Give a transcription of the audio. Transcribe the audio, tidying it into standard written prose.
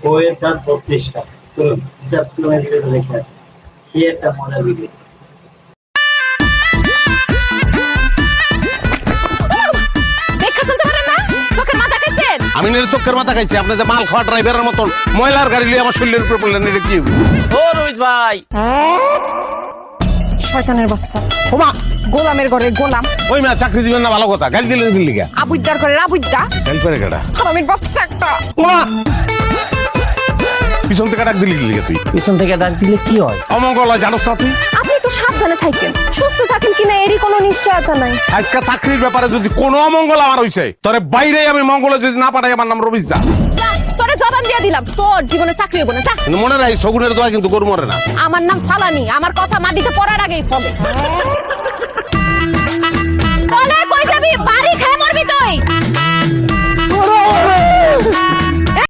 বইয়ের দাঁত 32টা। চলুন হিসাব কিলোমিটার ভিডিওতে দেখে আসি। সে একটা মজার ভিডিও। আমি নিজের চোখের মাথা খাইছি, আপনি যে মাল খাওয়া ড্রাইভারের মতন ময়লার গাড়ি লিয়ে আমার শরীরের উপরে পড়লেন, এটা কি? ও রোহিত ভাই, শয়তানের বাচ্চা, ওমা গোলামের ঘরে গোলাম, ওই মেয়ে চাকরি দিবেন না, ভালো কথা, গাড়ি দিলেন দিন লিগা আবুদ্দার ঘরে আবুদ্দা, গাড়ি করে কেডা? হারামির বাচ্চা একটা। ওমা পিছন থেকে ডাক দিলি লিগা তুই? পিছন থেকে ডাক দিলে কি হয়? অমঙ্গল হয় জানোস না তুই? আপনি একটু সাবধানে থাকেন, সুস্থ থাকেন কিনা এরই কোনো নিশ্চয়তা নাই। আজকে চাকরির ব্যাপারে যদি কোনো অমঙ্গল আমার হইছে, তোরে বাইরে আমি মঙ্গলে যদি না পাঠাই, আমার নাম রবিজ দা। যা, তোরে জবান দিয়ে দিলাম, তোর জীবনে চাকরি হবো না। যা। কিন্তু মনে রাখ, শগুনের দোয়া কিন্তু গরু মরে না। আমার নাম ফালানি, আমার কথা মাটিতে পড়ার আগেই ফলে। বলে কই যাবি? বাড়ি খেয়ে মরবি তুই।